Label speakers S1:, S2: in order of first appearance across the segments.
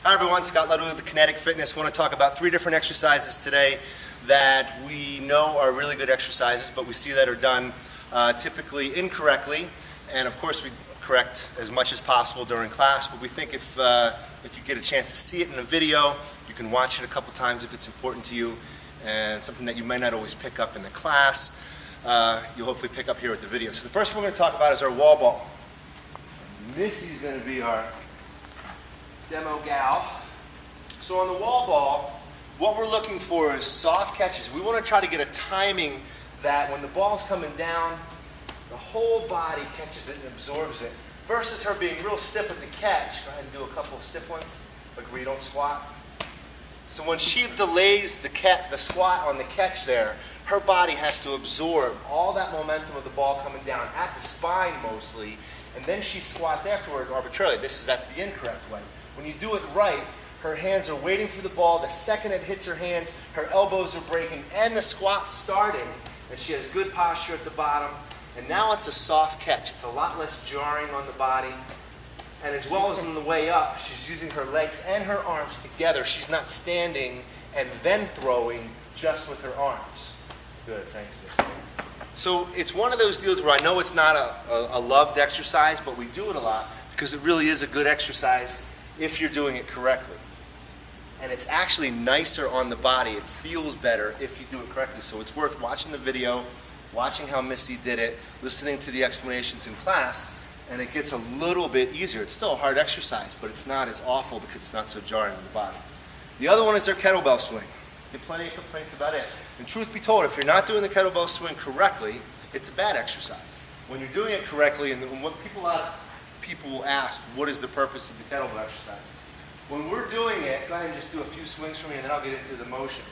S1: Hi everyone, Scott Ludwig with Kinetic Fitness. I want to talk about 3 different exercises today that we know are really good exercises, but we see that are done typically incorrectly. And of course we correct as much as possible during class, but we think if you get a chance to see it in a video, you can watch it a couple times if it's important to you, and something that you may not always pick up in the class, you'll hopefully pick up here with the video. So the first one we're going to talk about is our wall ball. Missy's going to be our demo gal. So on the wall ball, what we're looking for is soft catches. We want to try to get a timing that when the ball's coming down, the whole body catches it and absorbs it, versus her being real stiff at the catch. Go ahead and do a couple of stiff ones, like where you don't squat. So when she delays the squat on the catch there, her body has to absorb all that momentum of the ball coming down at the spine mostly, and then she squats afterward arbitrarily. That's the incorrect way. When you do it right, her hands are waiting for the ball. The second it hits her hands, her elbows are breaking and the squat starting, and she has good posture at the bottom. And now it's a soft catch. It's a lot less jarring on the body. And as well as on the way up, she's using her legs and her arms together. She's not standing and then throwing just with her arms. Good, thanks. So it's one of those deals where I know it's not a loved exercise, but we do it a lot because it really is a good exercise if you're doing it correctly. And it's actually nicer on the body. It feels better if you do it correctly. So it's worth watching the video, watching how Missy did it, listening to the explanations in class, and it gets a little bit easier. It's still a hard exercise, but it's not as awful because it's not so jarring on the body. The other one is their kettlebell swing. Get plenty of complaints about it. And truth be told, if you're not doing the kettlebell swing correctly, it's a bad exercise. When you're doing it correctly, and what people will ask, what is the purpose of the kettlebell exercise? When we're doing it, go ahead and just do a few swings for me and then I'll get into the motion.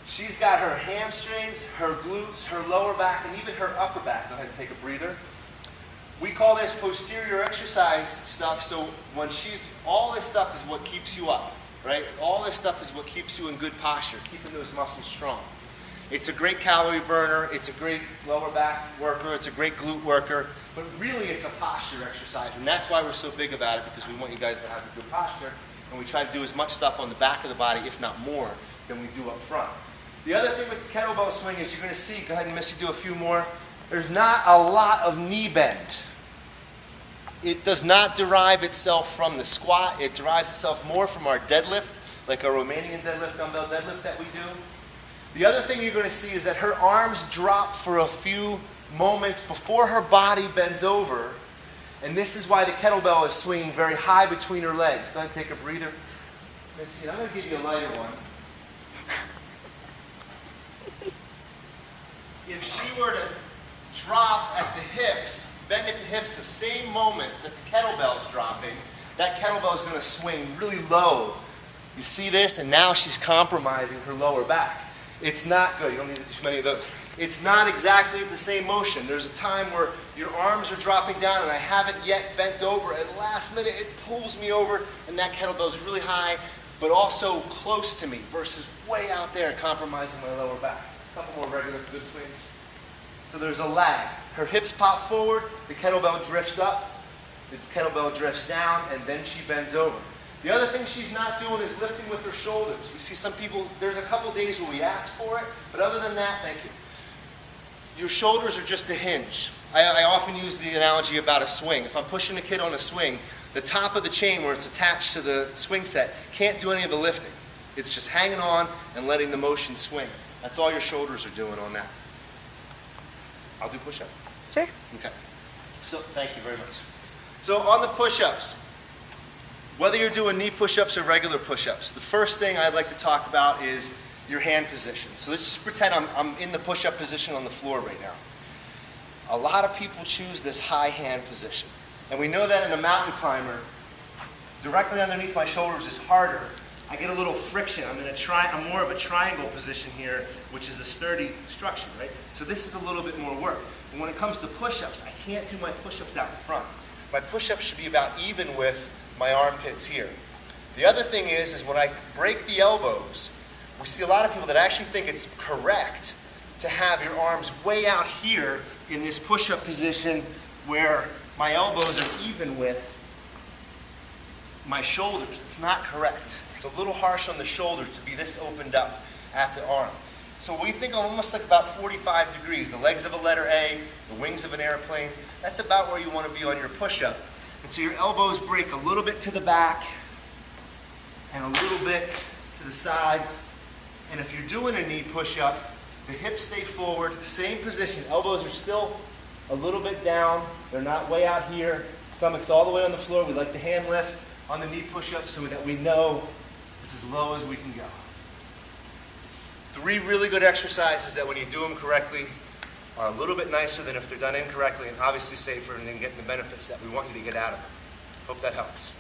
S1: She's got her hamstrings, her glutes, her lower back, and even her upper back. Go ahead and take a breather. We call this posterior exercise stuff, so when all this stuff is what keeps you up, right? All this stuff is what keeps you in good posture, keeping those muscles strong. It's a great calorie burner, it's a great lower back worker, it's a great glute worker, but really it's a posture exercise, and that's why we're so big about it, because we want you guys to have a good posture, and we try to do as much stuff on the back of the body, if not more, than we do up front. The other thing with the kettlebell swing is you're going to see, go ahead and Missy do a few more, there's not a lot of knee bend. It does not derive itself from the squat, it derives itself more from our deadlift, like our Romanian deadlift, dumbbell deadlift that we do. The other thing you're going to see is that her arms drop for a few moments before her body bends over, and this is why the kettlebell is swinging very high between her legs. Go ahead and take a breather. Let's see, I'm going to give you a lighter one. If she were to drop at the hips, bend at the hips the same moment that the kettlebell's dropping, that kettlebell is going to swing really low. You see this? And now she's compromising her lower back. It's not good. You don't need to do too many of those. It's not exactly the same motion. There's a time where your arms are dropping down and I haven't yet bent over. At the last minute, it pulls me over and that kettlebell is really high, but also close to me versus way out there compromising my lower back. A couple more regular good swings. So there's a lag. Her hips pop forward, the kettlebell drifts up, the kettlebell drifts down, and then she bends over. The other thing she's not doing is lifting with her shoulders. We see some people, there's a couple days where we ask for it, but other than that, thank you. Your shoulders are just a hinge. I often use the analogy about a swing. If I'm pushing a kid on a swing, the top of the chain where it's attached to the swing set can't do any of the lifting. It's just hanging on and letting the motion swing. That's all your shoulders are doing on that. I'll do push-up.
S2: Sure.
S1: Okay. So, thank you very much. So on the push-ups, whether you're doing knee push-ups or regular push-ups, the first thing I'd like to talk about is your hand position. So let's just pretend I'm in the push-up position on the floor right now. A lot of people choose this high hand position. And we know that in a mountain climber, directly underneath my shoulders is harder. I get a little friction. I'm more of a triangle position here, which is a sturdy structure, right? So this is a little bit more work. And when it comes to push-ups, I can't do my push-ups out in front. My push-ups should be about even with my armpits here. The other thing is when I break the elbows, we see a lot of people that actually think it's correct to have your arms way out here in this push-up position where my elbows are even with my shoulders. It's not correct. It's a little harsh on the shoulder to be this opened up at the arm. So we think almost like about 45 degrees. The legs of a letter A, the wings of an airplane. That's about where you want to be on your push-up. And so your elbows break a little bit to the back and a little bit to the sides. And if you're doing a knee push-up, the hips stay forward, same position. Elbows are still a little bit down. They're not way out here. Stomach's all the way on the floor. We like the hand lift on the knee push-up so that we know it's as low as we can go. 3 really good exercises that when you do them correctly are a little bit nicer than if they're done incorrectly, and obviously safer and then getting the benefits that we want you to get out of them. Hope that helps.